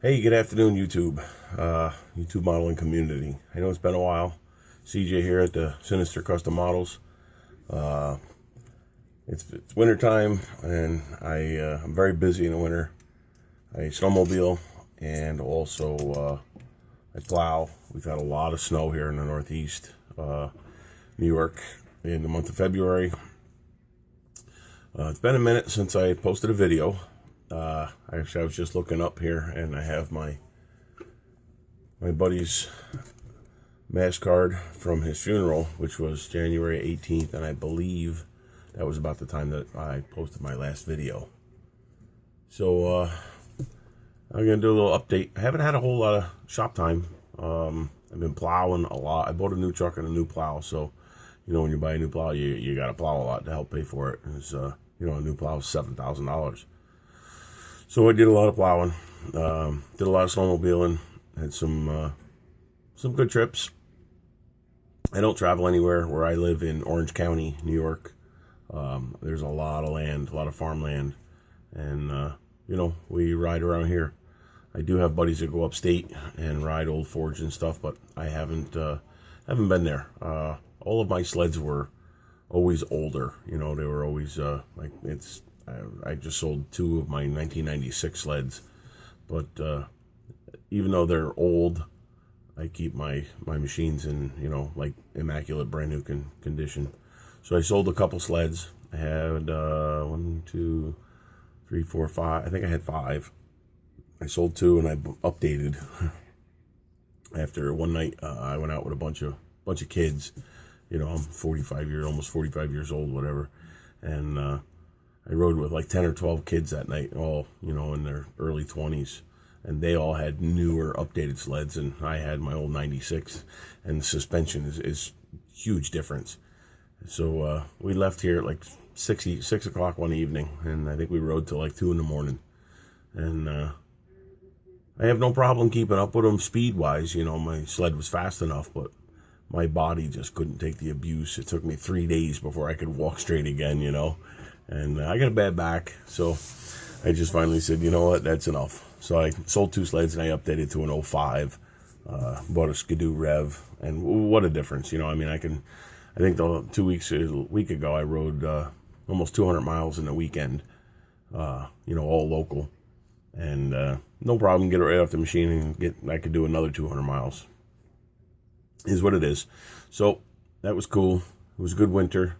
Hey, good afternoon, YouTube. YouTube modeling community. I know it's been a while. CJ here at the Sinister Custom Models. It's winter time, and I'm very busy in the winter. I snowmobile and also I plow. We've had a lot of snow here in the Northeast, New York, in the month of February. It's been a minute since I posted a video. Actually, I was just looking up here, and I have my buddy's mass card from his funeral, which was January 18th, and I believe that was about the time that I posted my last video. So I'm gonna do a little update. I haven't had a whole lot of shop time. I've been plowing a lot. I bought a new truck and a new plow, so you know when you buy a new plow, you gotta plow a lot to help pay for it. It's a new plow is $7,000. So I did a lot of plowing, did a lot of snowmobiling, had some good trips. I don't travel anywhere. Where I live in Orange County, New York, there's a lot of land, a lot of farmland, and we ride around here. I do have buddies that go upstate and ride Old Forge and stuff, but I haven't been there. All of my sleds were always older. They were always I just sold 2 of my 1996 sleds, but even though they're old, I keep my machines in immaculate brand new condition. So I sold a couple sleds. I had 1, 2, 3, 4, 5. I think I had 5. I sold 2 and I updated. After one night, I went out with a bunch of kids. I'm almost 45 years old, whatever, and I rode with like 10 or 12 kids that night, all, in their early 20s. And they all had newer, updated sleds, and I had my old 96. And the suspension is huge difference. So we left here at like 6 o'clock one evening, and I think we rode till like 2 in the morning. And I have no problem keeping up with them speed-wise. My sled was fast enough, but my body just couldn't take the abuse. It took me 3 days before I could walk straight again, And I got a bad back, so I just finally said, you know what, that's enough. So I sold 2 sleds, and I updated to an 05. Bought a Skidoo Rev, and what a difference. I think a week ago, I rode almost 200 miles in a weekend, all local. And no problem, get it right off the machine, and I could do another 200 miles. Is what it is. So that was cool. It was a good winter.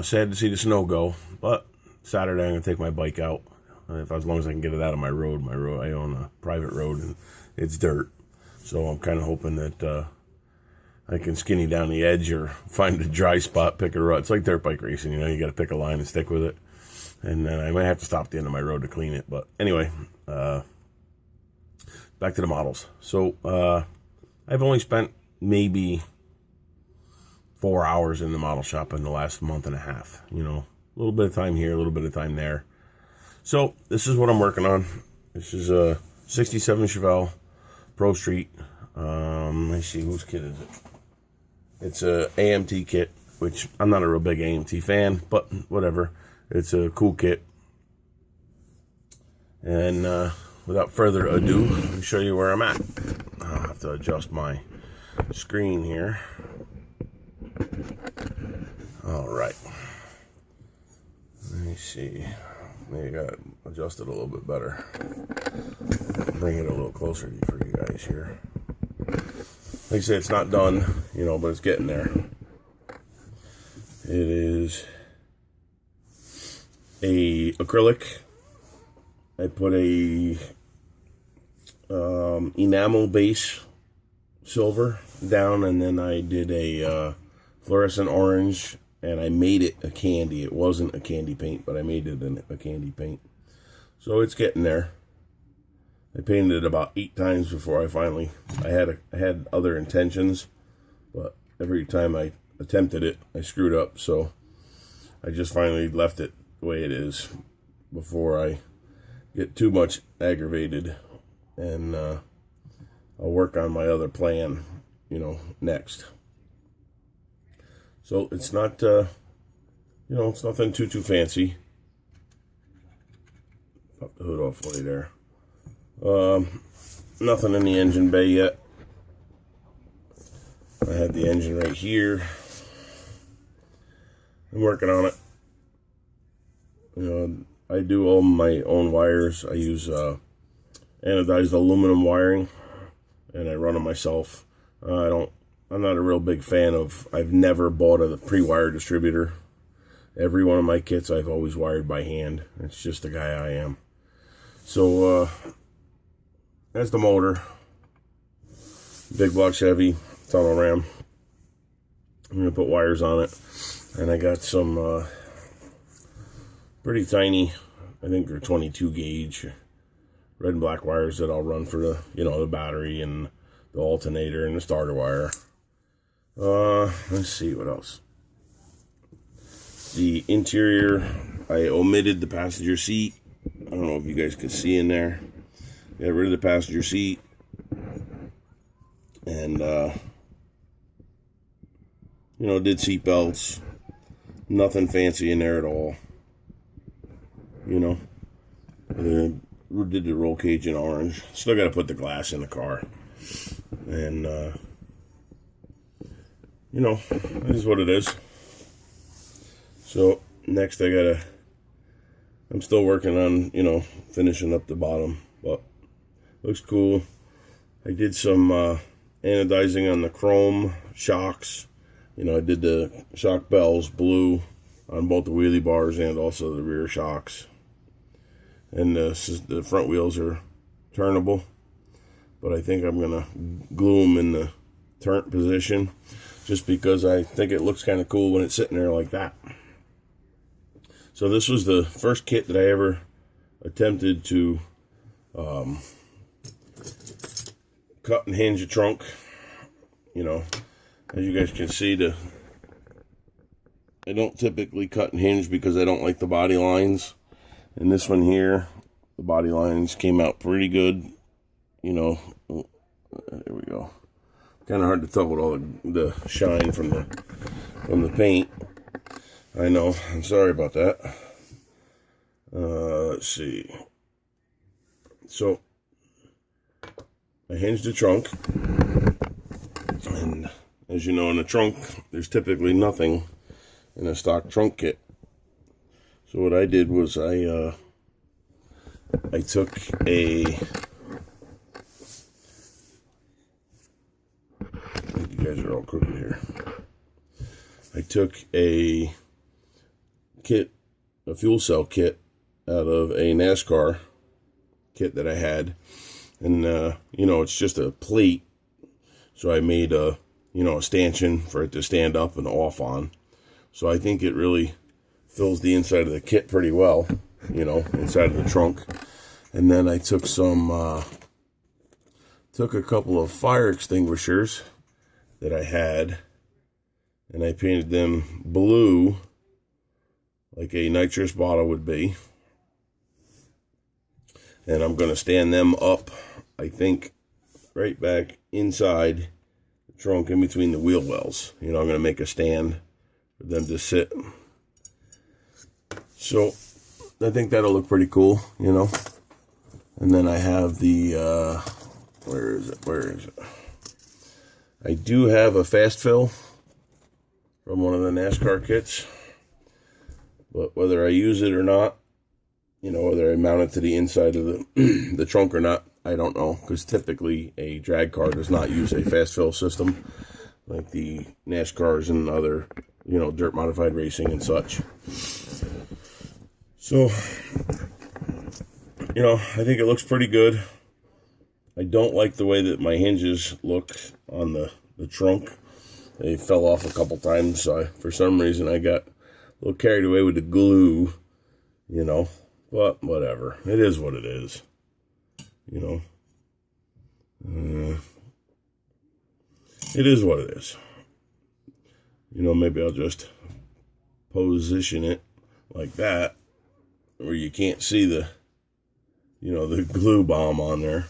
Sad to see the snow go, but Saturday I'm gonna take my bike out. As long as I can get it out of my road. I own a private road, and it's dirt, so I'm kind of hoping that I can skinny down the edge or find a dry spot, pick a rut. It's like dirt bike racing, you got to pick a line and stick with it. And then I might have to stop at the end of my road to clean it. But anyway, back to the models. So I've only spent maybe 4 hours in the model shop in the last month and a half. A little bit of time here, a little bit of time there. So this is what I'm working on. This is a 67 Chevelle Pro Street. Let's see, whose kit is it? It's a AMT kit, which I'm not a real big AMT fan, but whatever. It's a cool kit. And without further ado, let me show you where I'm at. I'll have to adjust my screen here. All right. Let me see. Maybe I got it adjusted a little bit better. Bring it a little closer for you guys here. Like I said, it's not done, but it's getting there. It is a acrylic. I put a enamel base silver down, and then I did a fluorescent orange, and I made it a candy. It wasn't a candy paint, but I made it a candy paint. So it's getting there. I painted it about 8 times before I had other intentions, but every time I attempted it, I screwed up. So I just finally left it the way it is before I get too much aggravated, and I'll work on my other plan, next. So it's not, it's nothing too fancy. Pop the hood off for you there. Nothing in the engine bay yet. I had the engine right here. I'm working on it. You know, I do all my own wires. I use anodized aluminum wiring, and I run them myself. I'm not a real big fan of, I've never bought a pre-wire distributor. Every one of my kits I've always wired by hand. It's just the guy I am. So, that's the motor. Big block Chevy, tunnel ram. I'm going to put wires on it. And I got some pretty tiny, I think they're 22 gauge red and black wires that I'll run for the, the battery and the alternator and the starter wire. Let's see what else. The interior, I omitted the passenger seat. I don't know if you guys can see in there. Got rid of the passenger seat. And, did seat belts. Nothing fancy in there at all. Did the roll cage in orange. Still got to put the glass in the car. And, that is what it is. So, next I'm still working on, finishing up the bottom. But, looks cool. I did some anodizing on the chrome shocks. I did the shock bells blue on both the wheelie bars and also the rear shocks. And the front wheels are turnable. But I think I'm going to glue them in the turn position just because I think it looks kind of cool when it's sitting there like that. So this was the first kit that I ever attempted to cut and hinge a trunk. As you guys can see, I don't typically cut and hinge because I don't like the body lines. And this one here, the body lines came out pretty good. There we go. Kind of hard to tell with all the shine from the paint. I know. I'm sorry about that. Let's see. So, I hinged the trunk. And as you know, in a trunk, there's typically nothing in a stock trunk kit. So what I did was I took a... I think you guys are all crooked here. I took a fuel cell kit out of a NASCAR kit that I had. And, it's just a plate. So I made a stanchion for it to stand up and off on. So I think it really fills the inside of the kit pretty well, inside of the trunk. And then I took took a couple of fire extinguishers that I had, and I painted them blue, like a nitrous bottle would be. And I'm going to stand them up, I think, right back inside the trunk in between the wheel wells. I'm going to make a stand for them to sit. So I think that'll look pretty cool, And then I have the, where is it? I do have a fast fill from one of the NASCAR kits. But whether I use it or not, whether I mount it to the inside of the trunk or not, I don't know. Because typically a drag car does not use a fast fill system like the NASCARs and other, dirt modified racing and such. So, I think it looks pretty good. I don't like the way that my hinges look on the trunk. They fell off a couple times, so for some reason I got a little carried away with the glue, but whatever. It is what it is, it is what it is. Maybe I'll just position it like that, where you can't see the glue bomb on there.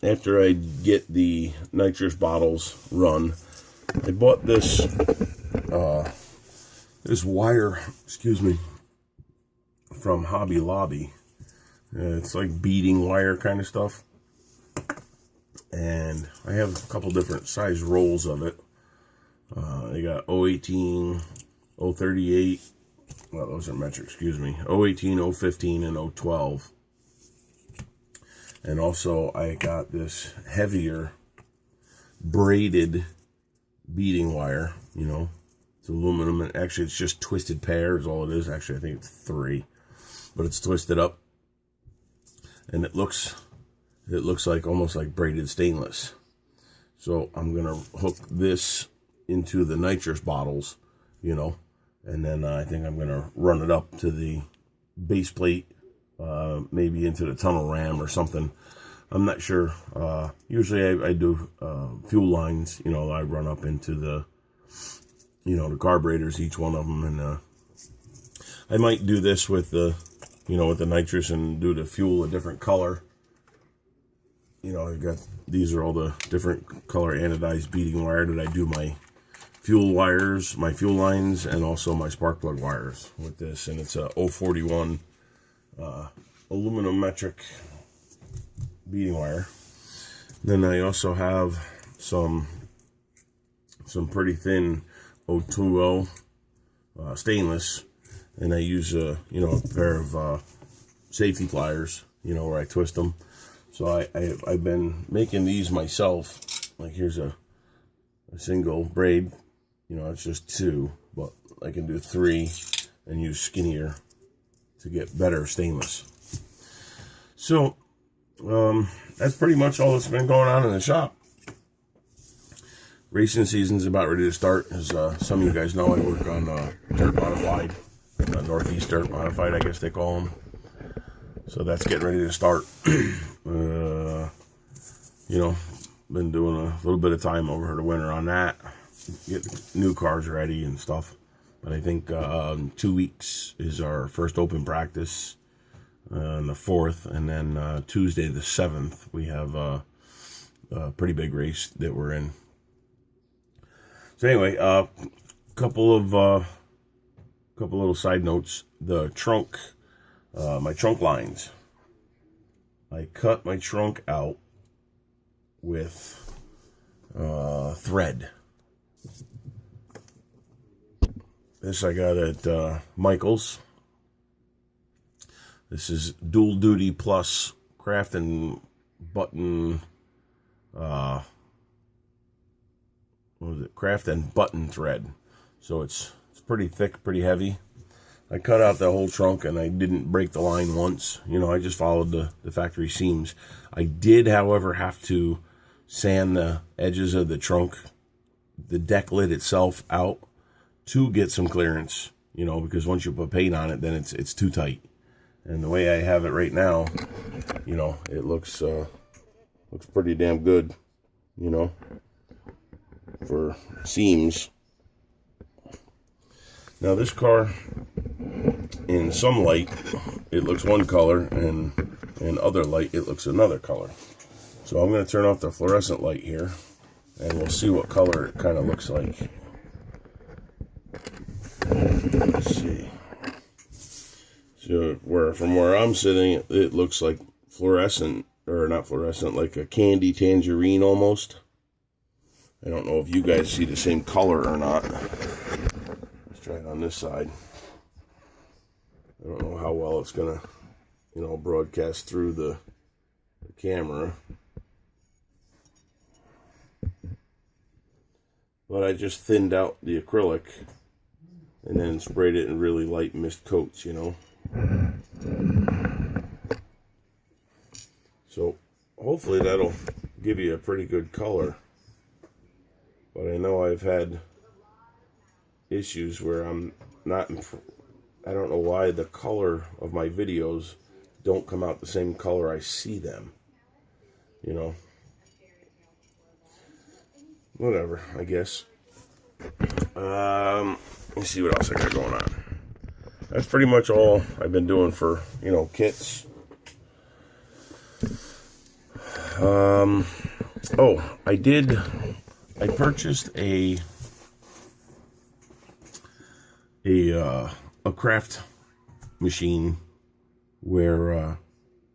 After I get the nitrous bottles run, I bought this wire, from Hobby Lobby. It's like beading wire kind of stuff. And I have a couple different size rolls of it. They got 018, 038, well, those are metric, excuse me, 018, 015, and 012. And also I got this heavier braided beading wire, you know. It's aluminum, and actually it's just twisted pair is all it is. Actually, I think it's 3, but it's twisted up. And it looks like almost like braided stainless. So I'm gonna hook this into the nitrous bottles, you know, and then I think I'm gonna run it up to the base plate, maybe into the tunnel ram or something. I'm not sure. Usually I do fuel lines, you know, I run up into the, you know, the carburetors, each one of them, and I might do this with the, you know, with the nitrous and do the fuel a different color. You know, I've got, these are all the different color anodized beading wire that I do my fuel wires, my fuel lines, and also my spark plug wires with this. And it's a 041 aluminum metric beading wire. Then I also have some pretty thin 020 stainless, and I use you know, a pair of safety pliers, you know, where I twist them. So I've been making these myself. Like here's a single braid, you know, it's just 2, but I can do 3 and use skinnier to get better stainless. So that's pretty much all that's been going on in the shop. Racing season's about ready to start. As some of you guys know, I work on Dirt Modified, Northeast Dirt Modified, I guess they call them. So that's getting ready to start. You know, been doing a little bit of time over the winter on that, get new cars ready and stuff. But I think 2 weeks is our first open practice on the 4th, and then Tuesday the 7th we have a pretty big race that we're in. So anyway, couple little side notes. The trunk, my trunk lines. I cut my trunk out with thread. This I got at Michael's. This is Dual Duty Plus craft and button. What was it? Craft and button thread. So it's pretty thick, pretty heavy. I cut out the whole trunk and I didn't break the line once. You know, I just followed the factory seams. I did, however, have to sand the edges of the trunk, the deck lid itself out to get some clearance, you know, because once you put paint on it, then it's too tight. And the way I have it right now, you know, it looks pretty damn good, you know, for seams. Now this car, in some light, it looks one color, and in other light, it looks another color. So I'm going to turn off the fluorescent light here, and we'll see what color it kind of looks like. Let's see. So from where I'm sitting, it looks like fluorescent, or not fluorescent, like a candy tangerine almost. I don't know if you guys see the same color or not. Let's try it on this side. I don't know how well it's gonna, you know, broadcast through the camera. But I just thinned out the acrylic and then sprayed it in really light mist coats, you know. So hopefully that'll give you a pretty good color. But I know I've had issues where I'm not, I don't know why the color of my videos don't come out the same color I see them, you know. Whatever, I guess. Let's see what else I got going on. That's pretty much all I've been doing for, you know, kits. Oh, I purchased a craft machine where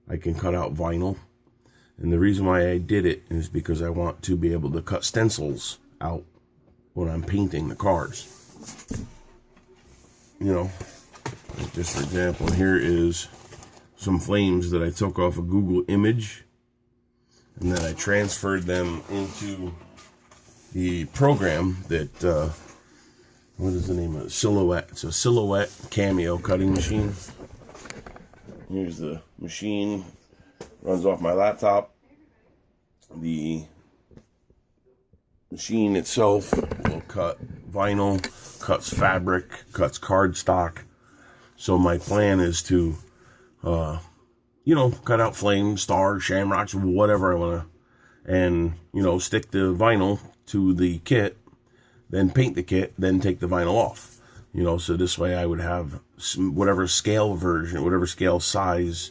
I can cut out vinyl. And the reason why I did it is because I want to be able to cut stencils out when I'm painting the cars. You know, like just for example, here is some flames that I took off a Google image, and then I transferred them into the program that, what is the name of it? Silhouette. It's a Silhouette Cameo cutting machine. Here's the machine. Runs off my laptop. The machine itself will cut vinyl, cuts fabric, cuts cardstock. So my plan is to, you know, cut out flames, stars, shamrocks, whatever I want to, and, you know, stick the vinyl to the kit, then paint the kit, then take the vinyl off. You know, so this way I would have whatever scale version, whatever scale size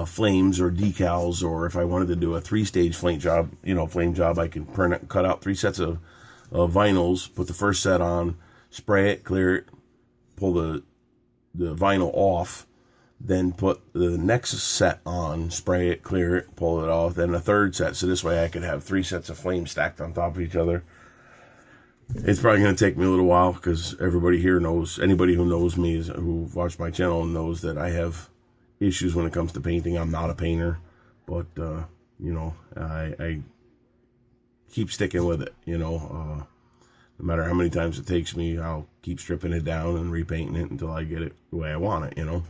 flames or decals, or if I wanted to do a 3-stage flame job, you know, I can cut out 3 sets of vinyls, put the first set on, spray it, clear it, pull the vinyl off, then put the next set on, spray it, clear it, pull it off, then a third set. So this way I could have 3 sets of flames stacked on top of each other. It's probably going to take me a little while because everybody here knows, anybody who knows me, who watched my channel, knows that I have issues when it comes to painting. I'm not a painter, but, you know, I keep sticking with it, you know. No matter how many times it takes me, I'll keep stripping it down and repainting it until I get it the way I want it, you know.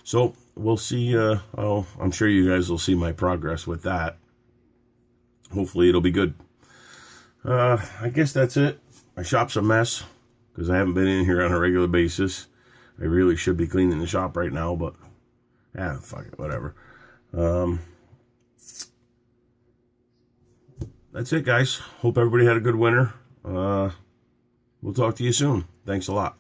So we'll see. I'm sure you guys will see my progress with that. Hopefully it'll be good. I guess that's it. My shop's a mess because I haven't been in here on a regular basis. I really should be cleaning the shop right now, but yeah, fuck it, whatever. That's it, guys. Hope everybody had a good winter. We'll talk to you soon. Thanks a lot.